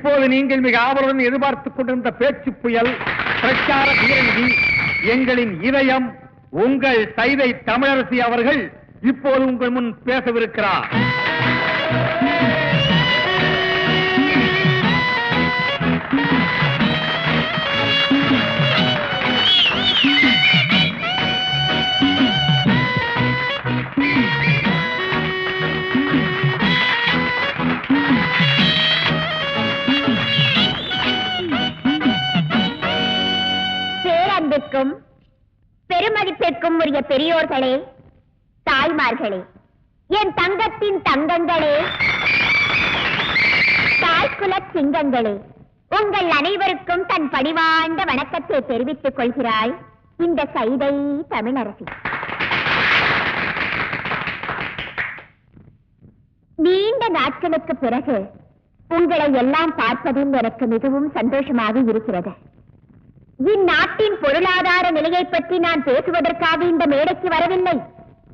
இப்போது நீங்கள் மிக ஆவலுடன் எதிர்பார்த்துக் கொண்டிருந்த பேச்சு புயல் பிரச்சார பீரங்கி எங்களின் இதயம் உங்கள் சைதை தமிழரசி அவர்கள் இப்போது உங்கள் முன் பேசவிருக்கிறார். பெருமதிப்பிற்கும் உரிய பெரியோர்களே, தாய்மார்களே, என் தங்கத்தின் தங்கங்களே, தாய்குல சிங்கங்களே, உங்கள் அனைவருக்கும் தன் பணிவாய்ந்த வணக்கத்தை தெரிவித்துக் கொள்கிறாய் இந்த சைதை தமிழரசி. நீண்ட நாட்களுக்கு பிறகு உங்களை எல்லாம் பார்ப்பதில் எனக்கு மிகவும் சந்தோஷமாக இருக்கிறது. இந்நாட்டின் பொருளாதார நிலையை பற்றி நான் பேசுவதற்காக இந்த மேடைக்கு வரவில்லை.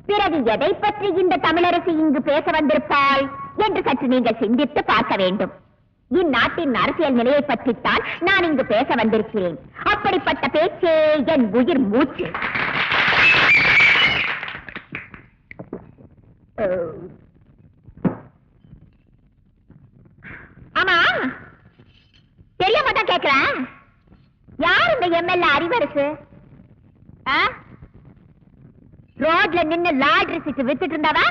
பிறகு எதை பற்றி இந்த தமிழரசி இங்கு பேச வந்திருப்பாள் என்று சற்று நீங்கள் சிந்தித்து பார்க்க வேண்டும். இந்நாட்டின் அரசியல் நிலையை பற்றித்தான் நான் இங்கு பேச வந்திருக்கிறேன். அப்படிப்பட்ட பேச்சே என் உயிர் மூச்சு. ஆமா, தெரியாம தான் கேட்கிறேன், யார் இந்த எம்எல்ஏ அறிவரசு? ரோட்ல நின்னு லாட்ரி சீட்டு வித்துட்டு இருந்தாவா?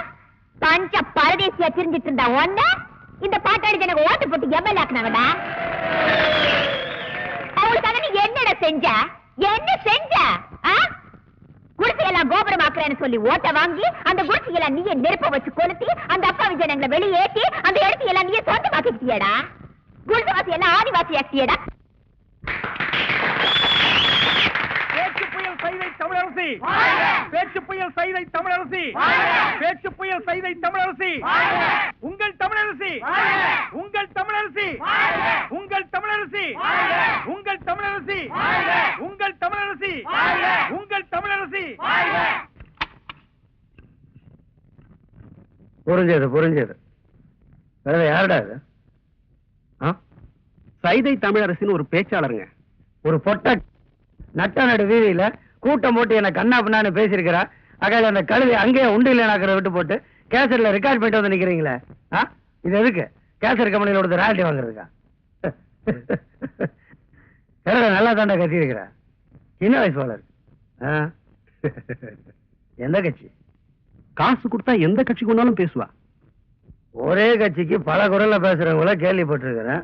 பஞ்ச பரதேசியா திரிஞ்சிட்டு இருந்தா ஒன்ன இந்த பாட்டாளி எனக்கு ஓட்டு போட்டு எம்எல்ஏ ஆக்குனாங்கடா. அவங்களுக்காக நீ என்னடா செஞ்ச? என்ன செஞ்ச? குடிசையெல்லாம் கோபுரமாக்குறேன்னு சொல்லி ஓட்ட வாங்கி அந்த குடிசையெல்லாம் நீயே நெருப்ப வச்சு கொளுத்தி அந்த அப்பாவி ஜனங்களை வெளியேற்றி அந்த இடத்தையெல்லாம் நீயே சொந்தமாக்கிட்டியடா. குடிசைவாசி எல்லாம் ஆதிவாசி ஆக்கியடா. பேச்சு புயல் சைதை தமிழரசி, பேச்சு புயல் சைதை தமிழரசி, பேச்சு புயல் சைதை தமிழரசி, உங்கள் தமிழரசி, உங்கள் தமிழரசி, உங்கள் தமிழரசி, உங்கள் தமிழரசி, உங்கள் தமிழரசி, உங்கள் தமிழரசி. புரிஞ்சது. யாருடா இது? சைதை தமிழரசின்னு ஒரு பேச்சாளருங்க. ஒரு பொட்ட நட்ட நடு வீதியில கூட்டம் போட்டு என்ன கண்ணா பின்னான்னு பேசியிருக்கிறா. அகையில அந்த கழுவி அங்கேயே உண்டு இல்லைனாக்கிற விட்டு போட்டு கேசட்ல ரெக்கார்ட் பண்ணிட்டு வந்து நிக்கிறீங்களே, இது எதுக்கு? கேசட் கம்பெனியில கொடுத்த ராயல்டி வாங்குறதுக்கா? நல்லா தாண்டா கத்தி இருக்கிற. சின்ன வயசு வளர். எந்த கட்சி? காசு கொடுத்தா எந்த கட்சிக்கு ஒன்னாலும் பேசுவா. ஒரே கட்சிக்கு பல குரல்ல பேசுறவங்கள கேள்விப்பட்டிருக்கிறேன்.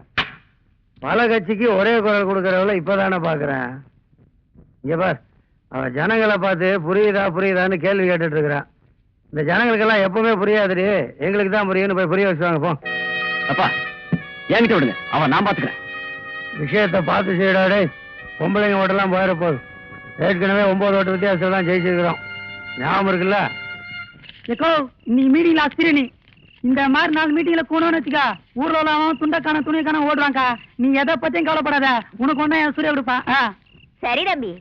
பல கட்சிக்கு ஒரே குரல் கொடுக்கறவள இப்பதானே பாக்குறேன். இங்க பார், அவன் ஜனங்களை பார்த்து புரியுதான்னு கேள்வி கேட்டுட்டு இருக்கிறான். இந்த ஜனங்களுக்கெல்லாம் எப்பவுமே புரியாதுடி, எங்களுக்கு தான் புரியும்னு போய் புரிய வச்சுவாங்க. போ அப்பா, என்கிட்ட விடுங்க, அவன் நான் பாத்துக்கிறேன். விஷயத்தை பார்த்து செய்யடாடே. பொம்பளைங்க ஓட்டெல்லாம் போயிட போகுது. ஏற்கனவே 9 ஓட்டு வித்தியாசம் தான் ஜெயிச்சிருக்கிறோம். ஞாபகம் இருக்குல்ல? இன்னைக்கு மீட்டிங்ல ஆஸ்திரேனி இந்த மாதிரி 4 மீட்டிங்ல போனோம்னு வச்சுக்கா, ஊர்ல உள்ளவன் துண்டக்கான துணிக்கான ஓடுறாங்க. நீ எதை பத்தியும் கவலைப்படாத, உனக்கு ஒண்ணு என் சூரிய விடுப்பா. சரி தம்பி.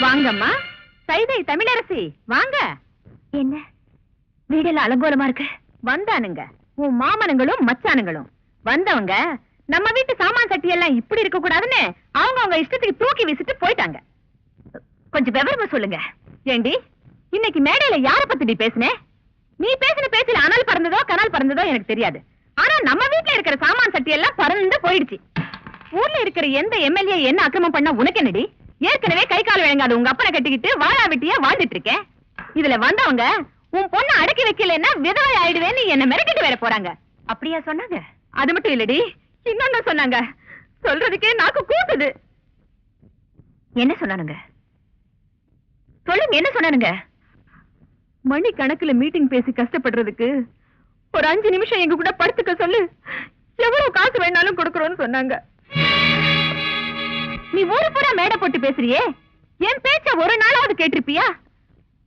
வாங்கம்மா, சைதை தமிழரசி வாங்க. என்ன வீடெல்லாம் அலங்கோலமா இருக்கு? வந்தானுங்க உன் மாமனுங்களும் மச்சானுங்களும். வந்தவங்க நம்ம வீட்டு சாமான் சட்டி எல்லாம் இப்படி இருக்க கூடாதுன்னு அவங்க இஷ்டத்துக்கு தூக்கி வீசிட்டு போயிட்டாங்க. கொஞ்சம் விவரமா சொல்லுங்க. ஏண்டி, இன்னைக்கு மேடையில யார பத்தி பேசுனே? நீ பேசின பேச்சில அனல் பறந்ததோ கனல் பறந்ததோ எனக்கு தெரியாது. ஆனா நம்ம வீட்டுல இருக்கிற சாமான் சட்டி எல்லாம் பறந்து போயிடுச்சு. ஊர்ல இருக்கிற எந்த எம்எல்ஏ என்ன அக்கிரமம் பண்ணா உனக்கு என்னடி? ஏற்கனவே கை கால் விளங்காது உங்க அப்பனை கட்டிக்கிட்டு வாழா வெட்டியா வாழ்ந்துட்டு இருக்கேன். இதுல வந்தவங்க உன் பொண்ணு அடக்கி வைக்கலன்னா விதவை ஆயிடுவேன்னு என்ன மிரட்டிட்டு வேற போறாங்க. அப்படியா சொன்னாங்க? அது மட்டும் இல்லடி, இன்னொன்னு சொன்னாங்க. சொல்றதுக்கே நாக்கு கூட்டுது. என்ன சொன்னானுங்க? சொல்லுங்க, என்ன சொன்னானுங்க? மணி கணக்குல மீட்டிங் பேசி கஷ்டப்படுறதுக்கு ஒரு 5 நிமிஷம் எங்க கூட படுத்துக்க சொல்லு, எவ்வளவு காசு வேணாலும் கொடுக்கறோம்னு சொன்னாங்க. நீ ஊரு பூரா மேடை போட்டு பேசுறியே, என் பேச்ச ஒரு நாளாவது கேட்டிருப்பியா?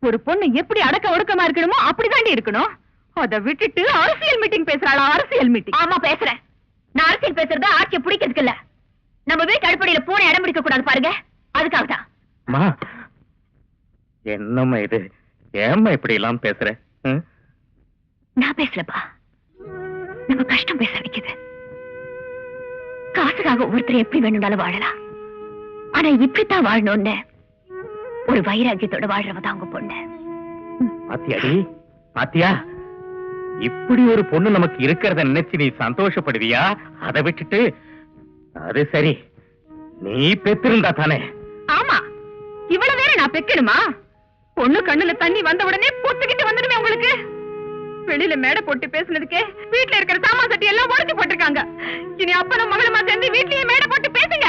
ஒரு பொண்ணு எப்படி அடக்க ஒடுக்கமா இருக்கணுமோ அப்படிதாண்டி இருக்கணும். அதை விட்டுட்டு அரசியல் மீட்டிங் பேசுறாளா? அரசியல் மீட்டிங்? ஆமா பேசுறேன். நான் அரசியல் பேசுறத ஆட்சியை பிடிக்கிறதுக்கு இல்ல, நம்ம வீட்டு அடுப்படியில பூனை இடம் பிடிக்க கூடாது பாருங்க, அதுக்காக தான். அம்மா, என்னம்மா இது? ஏம்மா இப்படி எல்லாம் பேசுற? நான் பேசலப்பா, நம்ம கஷ்டம் பேச வைக்குது. காசுக்காக ஒவ்வொருத்தரும் எப்படி வேணும்னாலும் வாழலாம், ஆனா இப்படித்தான் வாழணும்னு ஒரு வைராக்கியத்தோட வாழ்றவதான் உங்க பொண்ணு. பாத்தியாடி, பாத்தியா? இப்படி ஒரு பொண்ணு நமக்கு இருக்கிறத நினைச்சு நீ சந்தோஷப்படுவியா? அதை விட்டுட்டு, அது சரி, நீ பெத்திருந்தா தானே. ஆமா, இவ்வளவு வேற நான் பெக்கணுமா? பொண்ணு கண்ணுல தண்ணி வந்த உடனே பூத்துக்கிட்டு வந்துடுமே உங்களுக்கு. வெளியில மேடை போட்டு பேசுனதுக்கே வீட்டுல இருக்கிற சாமான் சட்டி எல்லாம் உடைச்சு போட்டிருக்காங்க. இனி அப்பனும் மகளுமா சேர்ந்து வீட்லயே மேடை போட்டு பேசுங்க.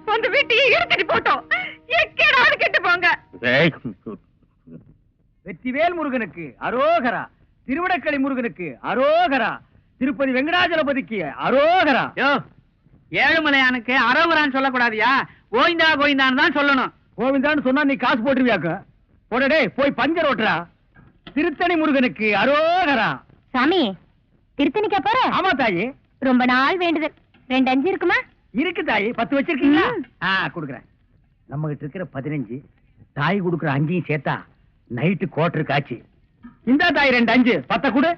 வந்து வீட்டையே இழுத்துட்டு போட்டோம், எக்கேடாவது கெட்டு போங்க. ஏய், வெற்றிவேல் முருகனுக்கு அரோகரா, திருவிடக்களி முருகனுக்கு அரோகரா, திருப்பதி வெங்கடாஜலபதிக்கு அரோகரா. ஏழுமலையானுக்கு அரோகரான்னு சொல்லக்கூடாதியா, கோவிந்தா கோவிந்தான்னு தான் சொல்லணும். கோவிந்தான்னு சொன்னா நீ காசு போட்டுருவியாக்க. போடடே, போய் பஞ்சர் ஓட்டுறா. திருத்தணி முருகனுக்கு அரோகரா. சாமி, திருத்தணிக்கா போற? ஆமா தாயி, ரொம்ப நாள் வேண்டுதல். 2 5 இருக்குமா? இருக்கு தாயி. 10 வச்சிருக்கீங்களா? குடுக்குறேன். நம்ம கிட்ட இருக்கிற 15, தாய் கொடுக்குற 5 சேர்த்தா நைட்டு கோட்டருக்கு ஆச்சு. இந்த தாய் 2 5 10 கொடு.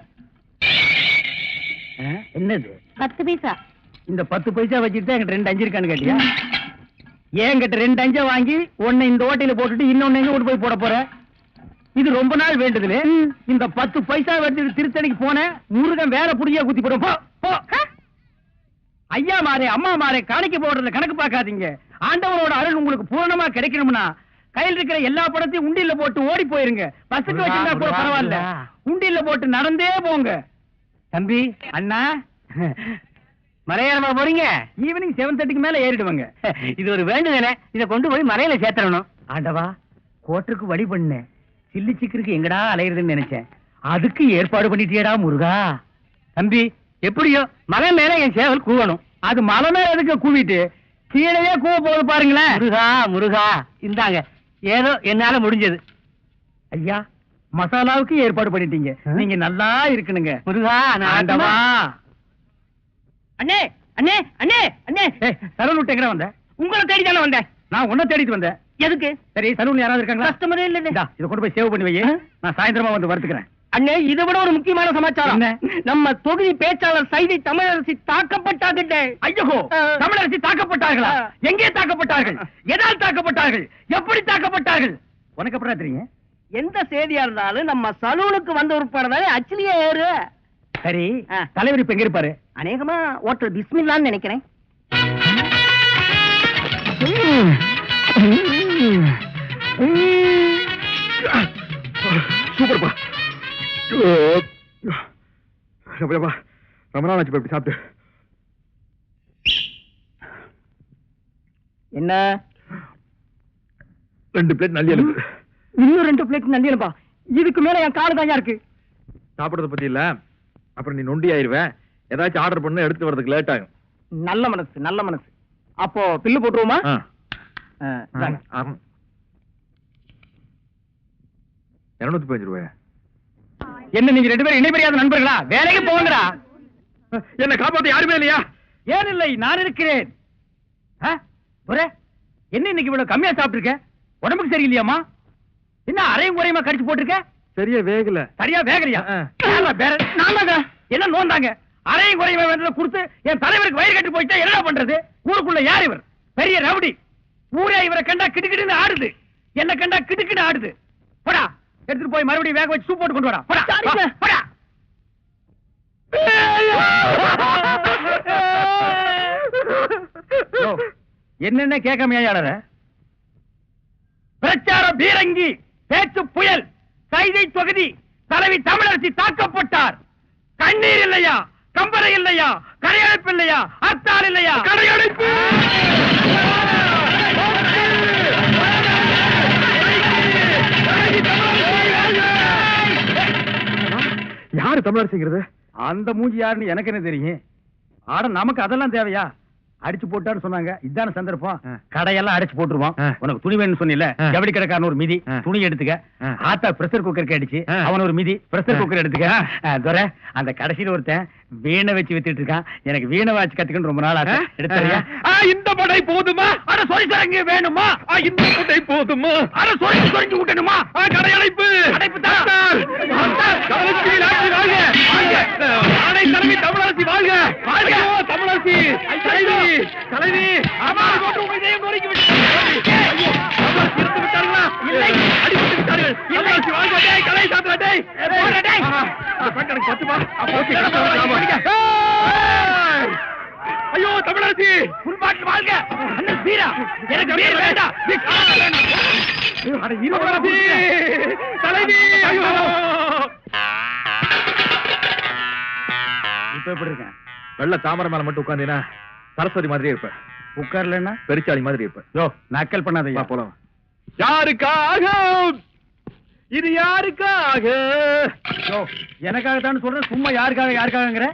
என்னது 10 பைசா? இந்த 10 பைசா வச்சுட்டு என்கிட்ட 2 5 இருக்கான்னு கேட்டியா? என்கிட்ட 2 5 வாங்கி ஒன்னு இந்த ஓட்டையில போட்டுட்டு இன்னொன்னு எங்க கொண்டு போய் போட போற? இது ரொம்ப நாள் வேண்டுதுல. இந்த 10 பைசா வச்சு திருத்தணிக்கு போன முருகன் வேற புடியா குத்தி போடும். போ போ. ஐயா மாரே, அம்மா மாரே, காணிக்க போடுறதுல கணக்கு பார்க்காதீங்க. ஆண்டவரோட அருள் உங்களுக்கு பூரணமா கிடைக்கணும்னா கையில் இருக்கிற எல்லா பணத்தையும் உண்டியில போட்டு ஓடி போயிருங்க. பஸ்ஸுக்கு வச்சிருந்தா கூட பரவாயில்ல, உண்டியில போட்டு நடந்தே போங்க. தம்பி, அண்ணா, மலையாளமா போறீங்க? ஈவினிங் 7:30க்கு மேல ஏறிடுவாங்க. இது ஒரு வேண்டுதல, இத கொண்டு போய் மலையில சேர்த்தரணும். ஆண்டவா, கோட்டருக்கு வழி பண்ணு. சில்லி சிக்கருக்கு எங்கடா அலையிறதுன்னு நினைச்சேன், அதுக்கு ஏற்பாடு பண்ணிட்டியடா முருகா. தம்பி, எப்படியோ மலை மேல என் சேவல் கூவணும். அது மலை மேல எதுக்கு கூவிட்டு கீழே கூவ போது பாருங்களேன். முருகா முருகா, இந்தாங்க ஏதோ என்னால முடிஞ்சது. ஐயா, மசாலாவுக்கு ஏற்பாடு பண்ணிட்டீங்க, நீங்க நல்லா இருக்கணுங்க. முருகா, ஆண்டவா. அண்ணே அண்ணே அண்ணே அண்ணே, சலூன் விட்டு எங்க வந்த? உங்களை தேடி தானே வந்தேன். நான் உன்னை தேடிட்டு வந்தேன். எதுக்கு? சரி, சலூன் யாராவது இருக்காங்களா? கஸ்டமரே இல்ல. இத கொண்டு போய் சேவ் பண்ணி வை, நான் சாயந்தரமா வந்து வறுத்துக்கிறேன். அண்ணே, இதை விட ஒரு முக்கியமான சமாச்சாரம். நம்ம தொகுதி பேச்சாளர் சைதை தமிழரசி தாக்கப்பட்டார்கள். ஐயோ, தமிழரசி தாக்கப்பட்டார்களா? எங்கே தாக்கப்பட்டார்கள்? எதால் தாக்கப்பட்டார்கள்? எப்படி தாக்கப்பட்டார்கள்? உனக்கு அப்புறம் தெரியும். எந்த செய்தியா இருந்தாலும் நம்ம சலூனுக்கு வந்த உட்படதானே அச்சிலியே ஏறு. சரி, தலைவர் இப்ப எங்க இருப்பாரு? அநேகமா ஓட்டல் பிஸ்மில்லான்னு நினைக்கிறேன். சூப்பர்ப்பா. ரொம்ப நாள் ஆச்சு இப்படி சாப்பிட்டு. என்ன 2 பிளேட் நல்லி எழுது. இன்னும் 2 பிளேட் நல்லி எழுப்பா. இதுக்கு மேல என் காடு தான் இருக்கு. சாப்பிடறத பத்தி இல்ல, அப்புறம் நீ நொண்டி ஆயிருவேன். ஏதாச்சும் ஆர்டர் பண்ண எடுத்து வரதுக்கு லேட் ஆகும். நல்ல மனசு, நல்ல மனசு. அப்போ பில்லு போட்டுருவோமா? 215 ரூபாய். என்ன நீங்க 2 பேரும் இணைபெரியாத நண்பர்களா? வேலைக்கு போங்கடா. என்ன காப்பாத்த யாருமே இல்லையா? ஏன் இல்லை, நான் இருக்கிறேன். என்ன இன்னைக்கு இவ்வளவு கம்மியா சாப்பிட்டுருக்க? உடம்புக்கு சரியில்லையாமா? என்ன அரையும் குறையுமா கடிச்சு போட்டிருக்க? சரியா வேகல. சரியா வேகலையா? என்ன நோந்தாங்க? அரையும் குறையுமா வேண்டதை கொடுத்து என் தலைவருக்கு வயிறு கட்டி போயிட்டா என்ன பண்றது? ஊருக்குள்ள யார் இவர்? பெரிய ரவுடி. ஊரே இவரை கண்டா கிடுக்கிடுன்னு ஆடுது, என்ன கண்டா கிடுக்கிட்டு ஆடுது. போடா, எடுத்துட்டு போய் மறுபடியும் வேக வச்சு சூப் போட்டு கொண்டு வரா. போடா போடா. என்னென்ன கேட்காமையா ஆளற? பிரச்சார பீரங்கி, பேச்சு புயல், கைதை தொகுதி தலைவி தமிழரசி தாக்கப்பட்டார். கண்ணீர் இல்லையா? கம்பரை இல்லையா? கரையடைப்பு இல்லையா? அத்தால் இல்லையா? கரையடைப்பு. யாரு தமிழரசிங்கிறது? அந்த மூஞ்சி யாருன்னு எனக்கு என்ன தெரியும்? ஆட நமக்கு அதெல்லாம் தேவையா? அடிச்சு போட்டான்னு சொன்னாங்க, இதான சந்தர்ப்பம். கடையெல்லாம் அடிச்சு போட்டுருவோம். உனக்கு துணி வேணும்னு சொன்னில, ஜவுளி கடைக்காரன் ஒரு மிதி, துணி எடுத்துக்க. ஆத்தா பிரஷர் குக்கருக்கு அடிச்சு, அவன் ஒரு மிதி, பிரஷர் குக்கர் எடுத்துக்க. துரை, அந்த கடைசியில ஒருத்தன் வீணை வச்சு வித்துட்டு இருக்கான். எனக்கு வீணை வாட்சி கத்துக்கணும் ரொம்ப நாள் ஆசை. எடுத்தறியா? இந்த படை போதுமா? அட சொல்லி தரங்க வேணுமா? இந்த படை போதுமா? அட சொல்லி சொல்லி விட்டணுமா? கடையடைப்பு அடைப்பு தான். தமிழரசி தமிழரசி வாழ்க! வாழ்க! தமிழரசி தலைவி தலைவி இதயம் நொறுக்கி விட்டு இறந்து விட்டார்களா? இல்லை, அடிபட்டு விட்டார்கள். தமிழரசி வாழ்க! டேய், கலை சாத்திரா, டேய். எனக்கு 10 ஐயோ தமிழரசி புல்பாட்டு வாழ்க! அண்ணன் வீரா, எனக்கு வீர வேண்டாம். தமிழரசி தலைவி ஐயோ இப்ப எப்படி இருக்கேன்? வெள்ள தாமரை மேல மட்டும் உட்கார்ந்தீனா சரஸ்வதி மாதிரி இருப்ப. உட்கார்லன்னா பெருச்சாளி மாதிரி இருப்ப. யோ நக்கல் பண்ணாதயா. போலாம். யாருக்காக இது யாருக்காக? யோ எனக்காகத்தான் சொல்றேன், சும்மா யாருக்காகங்கிற?